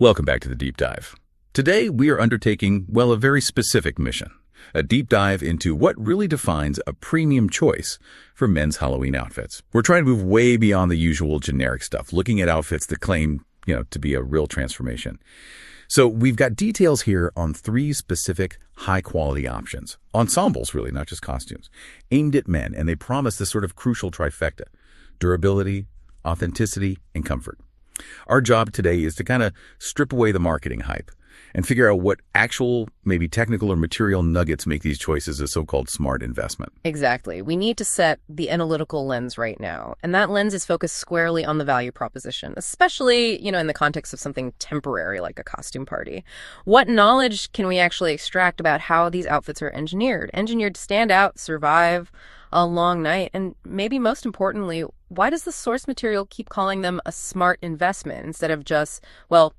Welcome back to the Deep Dive. Today, we are undertaking, a very specific mission. A deep dive into what really defines a premium choice for men's Halloween outfits. We're trying to move way beyond the usual generic stuff, looking at outfits that claim, to be a real transformation. So we've got details here on 3 specific high-quality options. Ensembles, really, not just costumes, aimed at men, and they promise this sort of crucial trifecta: durability, authenticity, and comfort. Our job today is to kind of strip away the marketing hype and figure out what actual, maybe technical or material nuggets make these choices a so-called smart investment. Exactly. We need to set the analytical lens right now. And that lens is focused squarely on the value proposition, especially, in the context of something temporary like a costume party. What knowledge can we actually extract about how these outfits are engineered? Engineered to stand out, survive a long night, and maybe most importantly, why does the source material keep calling them a smart investment instead of just,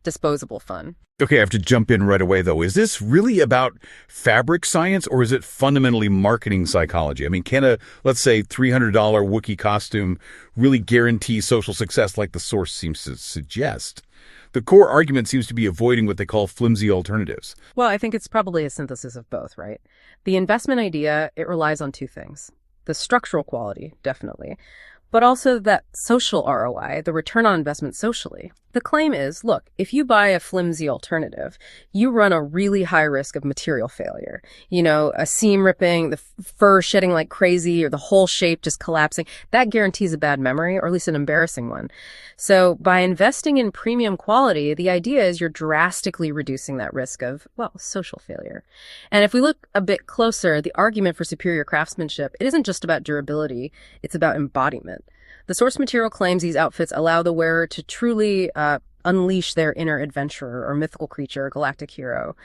disposable fun? Okay, I have to jump in right away, though. Is this really about fabric science, or is it fundamentally marketing psychology? I mean, can a, let's say, $300 Wookiee costume really guarantee social success like the source seems to suggest? The core argument seems to be avoiding what they call flimsy alternatives. Well, I think it's probably a synthesis of both, right? The investment idea, it relies on 2 things. The structural quality, definitely, but also that social ROI, the return on investment socially. The claim is, look, if you buy a flimsy alternative, you run a really high risk of material failure. A seam ripping, the fur shedding like crazy, or the whole shape just collapsing. That guarantees a bad memory, or at least an embarrassing one. So by investing in premium quality, the idea is you're drastically reducing that risk of, social failure. And if we look a bit closer, the argument for superior craftsmanship, it isn't just about durability, it's about embodiment. The source material claims these outfits allow the wearer to truly unleash their inner adventurer or mythical creature or galactic hero.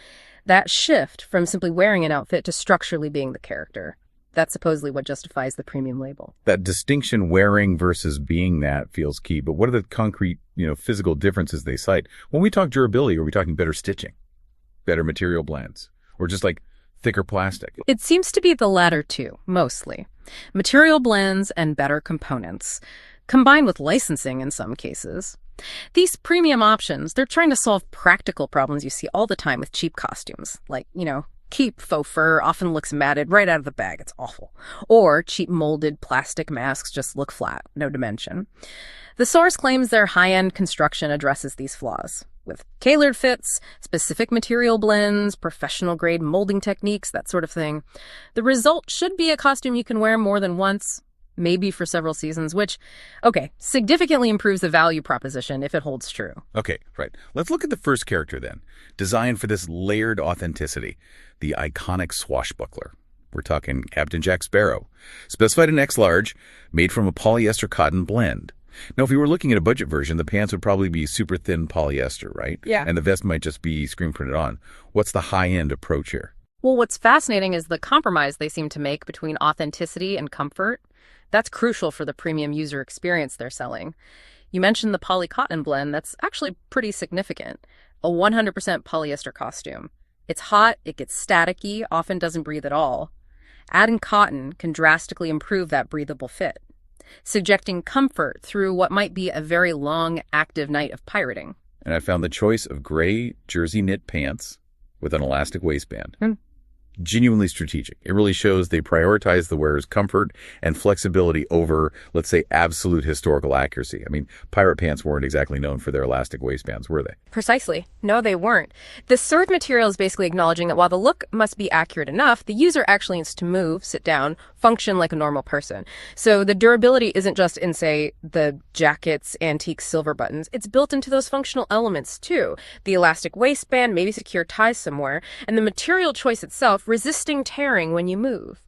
That shift from simply wearing an outfit to structurally being the character, that's supposedly what justifies the premium label. That distinction, wearing versus being that, feels key. But what are the concrete, physical differences they cite? When we talk durability, are we talking better stitching, better material blends, or just like thicker plastic? It seems to be the latter too, mostly. Material blends and better components, combined with licensing in some cases. These premium options, they're trying to solve practical problems you see all the time with cheap costumes. Like, cheap faux fur often looks matted right out of the bag. It's awful. Or cheap molded plastic masks just look flat, no dimension. The source claims their high-end construction addresses these flaws with tailored fits, specific material blends, professional-grade molding techniques, that sort of thing. The result should be a costume you can wear more than once, maybe for several seasons, which, significantly improves the value proposition if it holds true. Okay, right. Let's look at the first character then, designed for this layered authenticity, the iconic swashbuckler. We're talking Captain Jack Sparrow, specified in X-large, made from a polyester cotton blend. Now, if you were looking at a budget version, the pants would probably be super thin polyester, right? Yeah. And the vest might just be screen printed on. What's the high-end approach here? Well, what's fascinating is the compromise they seem to make between authenticity and comfort. That's crucial for the premium user experience they're selling. You mentioned the poly-cotton blend. That's actually pretty significant. A 100% polyester costume. It's hot, it gets staticky, often doesn't breathe at all. Adding cotton can drastically improve that breathable fit, suggesting comfort through what might be a very long, active night of pirating. And I found the choice of gray jersey knit pants with an elastic waistband genuinely strategic. It really shows they prioritize the wearer's comfort and flexibility over, let's say, absolute historical accuracy. I mean, pirate pants weren't exactly known for their elastic waistbands, were they? Precisely. No, they weren't. The source material is basically acknowledging that while the look must be accurate enough, the user actually needs to move, sit down, function like a normal person. So the durability isn't just in, say, the jacket's antique silver buttons. It's built into those functional elements, too. The elastic waistband, maybe secure ties somewhere, and the material choice itself resisting tearing when you move.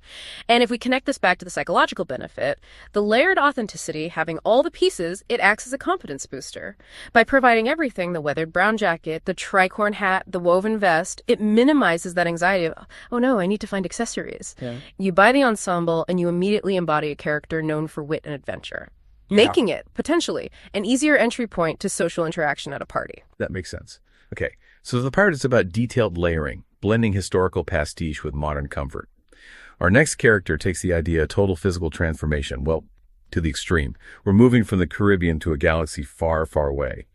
And if we connect this back to the psychological benefit, the layered authenticity, having all the pieces, it acts as a confidence booster. By providing everything, the weathered brown jacket, the tricorn hat, the woven vest, it minimizes that anxiety of, oh no, I need to find accessories. Yeah. You buy the ensemble and you immediately embody a character known for wit and adventure, making it, potentially, an easier entry point to social interaction at a party. That makes sense. Okay, so the part is about detailed layering, blending historical pastiche with modern comfort. Our next character takes the idea of total physical transformation, to the extreme. We're moving from the Caribbean to a galaxy far, far away.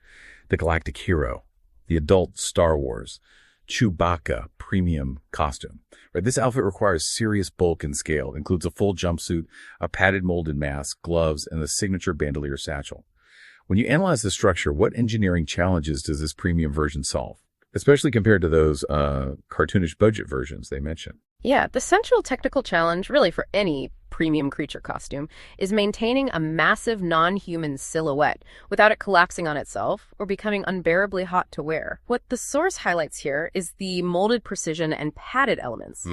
The galactic hero, the adult Star Wars Chewbacca premium costume. Right? This outfit requires serious bulk and scale, includes a full jumpsuit, a padded molded mask, gloves, and the signature bandolier satchel. When you analyze the structure, what engineering challenges does this premium version solve, especially compared to those cartoonish budget versions they mentioned? Yeah, the central technical challenge, really for any premium creature costume, is maintaining a massive non-human silhouette without it collapsing on itself or becoming unbearably hot to wear. What the source highlights here is the molded precision and padded elements.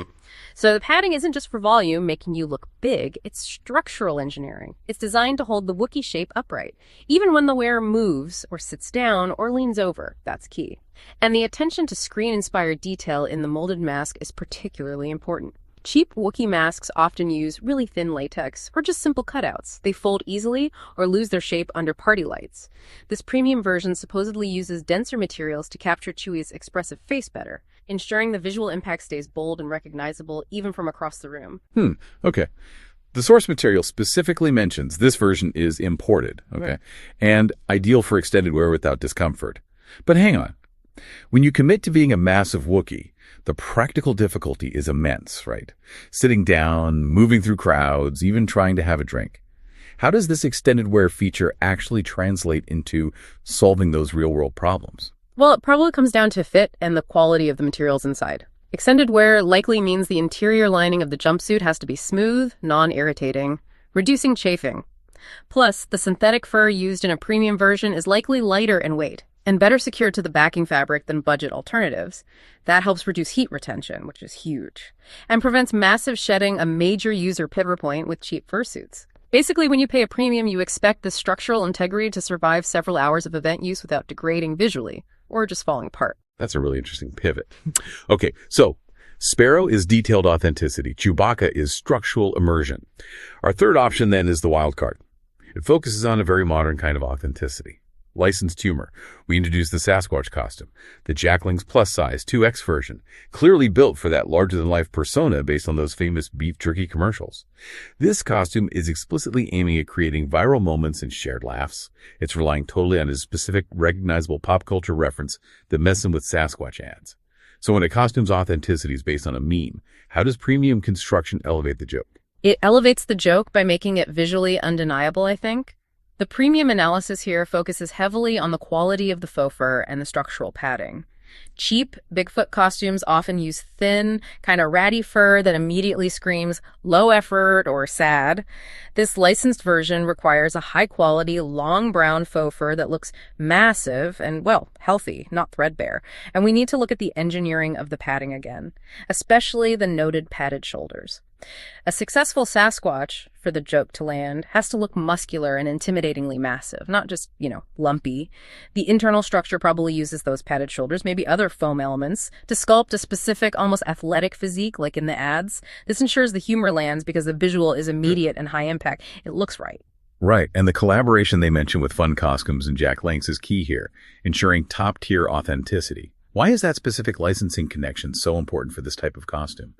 So the padding isn't just for volume, making you look big, it's structural engineering. It's designed to hold the Wookiee shape upright, even when the wearer moves or sits down or leans over. That's key. And the attention to screen-inspired detail in the molded mask is particularly important. Cheap Wookiee masks often use really thin latex or just simple cutouts. They fold easily or lose their shape under party lights. This premium version supposedly uses denser materials to capture Chewie's expressive face better, ensuring the visual impact stays bold and recognizable even from across the room. Okay. The source material specifically mentions this version is imported, okay, and ideal for extended wear without discomfort. But hang on. When you commit to being a massive Wookiee, the practical difficulty is immense, right? Sitting down, moving through crowds, even trying to have a drink. How does this extended wear feature actually translate into solving those real-world problems? Well, it probably comes down to fit and the quality of the materials inside. Extended wear likely means the interior lining of the jumpsuit has to be smooth, non-irritating, reducing chafing. Plus, the synthetic fur used in a premium version is likely lighter in weight and better secured to the backing fabric than budget alternatives. That helps reduce heat retention, which is huge, and prevents massive shedding, a major user pivot point with cheap fursuits. Basically, when you pay a premium, you expect the structural integrity to survive several hours of event use without degrading visually or just falling apart. That's a really interesting pivot. Okay, so Sparrow is detailed authenticity. Chewbacca is structural immersion. Our third option then is the wild card. It focuses on a very modern kind of authenticity. Licensed humor. We introduced the Sasquatch costume, the Jackling's plus-size 2X version, clearly built for that larger-than-life persona based on those famous beef jerky commercials. This costume is explicitly aiming at creating viral moments and shared laughs. It's relying totally on a specific, recognizable pop culture reference that messes with Sasquatch ads. So when a costume's authenticity is based on a meme, how does premium construction elevate the joke? It elevates the joke by making it visually undeniable, I think. The premium analysis here focuses heavily on the quality of the faux fur and the structural padding. Cheap Bigfoot costumes often use thin, kind of ratty fur that immediately screams low effort or sad. This licensed version requires a high-quality, long brown faux fur that looks massive and, well, healthy, not threadbare. And we need to look at the engineering of the padding again, especially the noted padded shoulders. A successful Sasquatch, for the joke to land, has to look muscular and intimidatingly massive, not just, lumpy. The internal structure probably uses those padded shoulders, maybe other foam elements, to sculpt a specific, almost athletic physique, like in the ads. This ensures the humor lands because the visual is immediate and high impact. It looks right. Right, and the collaboration they mentioned with Fun Costumes and Jack Lanks is key here, ensuring top-tier authenticity. Why is that specific licensing connection so important for this type of costume,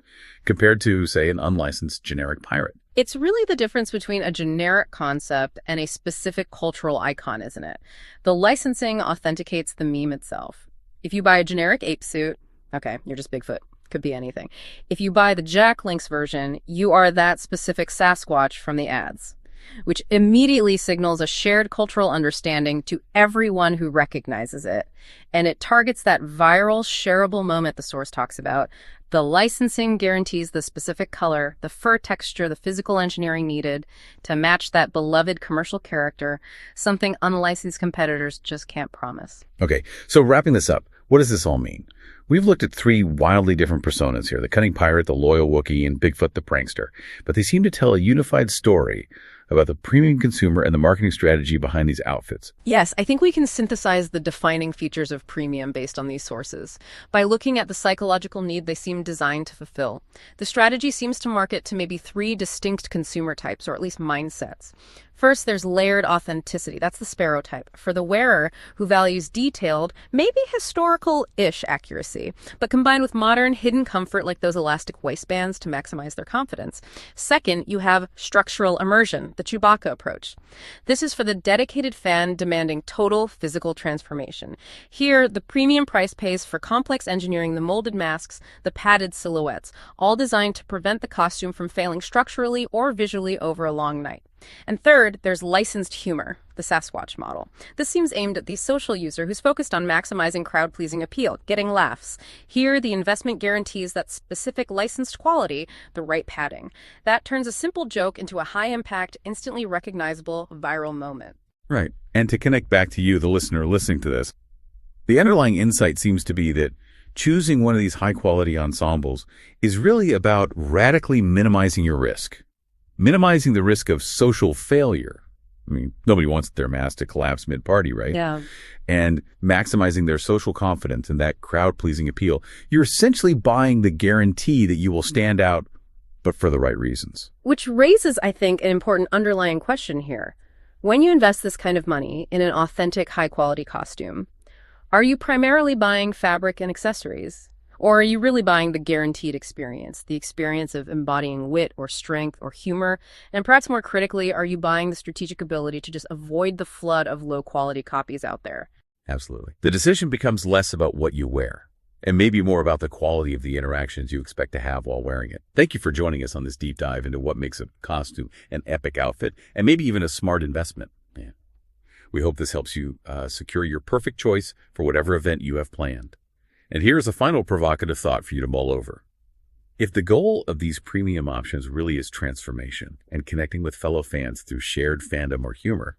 compared to, say, an unlicensed generic pirate? It's really the difference between a generic concept and a specific cultural icon, isn't it? The licensing authenticates the meme itself. If you buy a generic ape suit, okay, you're just Bigfoot. Could be anything. If you buy the Jack Lanks version, you are that specific Sasquatch from the ads, which immediately signals a shared cultural understanding to everyone who recognizes it. And it targets that viral, shareable moment the source talks about. The licensing guarantees the specific color, the fur texture, the physical engineering needed to match that beloved commercial character, something unlicensed competitors just can't promise. Okay, so wrapping this up, what does this all mean? We've looked at three wildly different personas here, the cunning pirate, the loyal Wookiee, and Bigfoot the prankster. But they seem to tell a unified story about the premium consumer and the marketing strategy behind these outfits. Yes, I think we can synthesize the defining features of premium based on these sources by looking at the psychological need they seem designed to fulfill. The strategy seems to market to maybe three distinct consumer types, or at least mindsets. First, there's layered authenticity. That's the Sparrow type. For the wearer who values detailed, maybe historical-ish accuracy, but combined with modern, hidden comfort like those elastic waistbands to maximize their confidence. Second, you have structural immersion, the Chewbacca approach. This is for the dedicated fan demanding total physical transformation. Here, the premium price pays for complex engineering, the molded masks, the padded silhouettes, all designed to prevent the costume from failing structurally or visually over a long night. And third, there's licensed humor, the Sasquatch model. This seems aimed at the social user who's focused on maximizing crowd-pleasing appeal, getting laughs. Here, the investment guarantees that specific licensed quality, the right padding. That turns a simple joke into a high-impact, instantly recognizable viral moment. Right. And to connect back to you, the listener listening to this, the underlying insight seems to be that choosing one of these high-quality ensembles is really about radically minimizing your risk. Minimizing the risk of social failure. I mean, nobody wants their mask to collapse mid-party, right? Yeah. And maximizing their social confidence and that crowd-pleasing appeal. You're essentially buying the guarantee that you will stand out, but for the right reasons. Which raises, I think, an important underlying question here. When you invest this kind of money in an authentic, high-quality costume, are you primarily buying fabric and accessories? Or are you really buying the guaranteed experience, the experience of embodying wit or strength or humor? And perhaps more critically, are you buying the strategic ability to just avoid the flood of low-quality copies out there? Absolutely. The decision becomes less about what you wear and maybe more about the quality of the interactions you expect to have while wearing it. Thank you for joining us on this deep dive into what makes a costume an epic outfit and maybe even a smart investment. Yeah. We hope this helps you secure your perfect choice for whatever event you have planned. And here's a final provocative thought for you to mull over. If the goal of these premium options really is transformation and connecting with fellow fans through shared fandom or humor,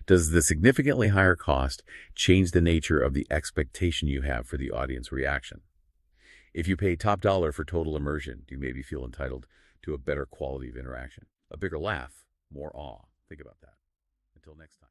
does the significantly higher cost change the nature of the expectation you have for the audience reaction? If you pay top dollar for total immersion, do you maybe feel entitled to a better quality of interaction, a bigger laugh, more awe? Think about that. Until next time.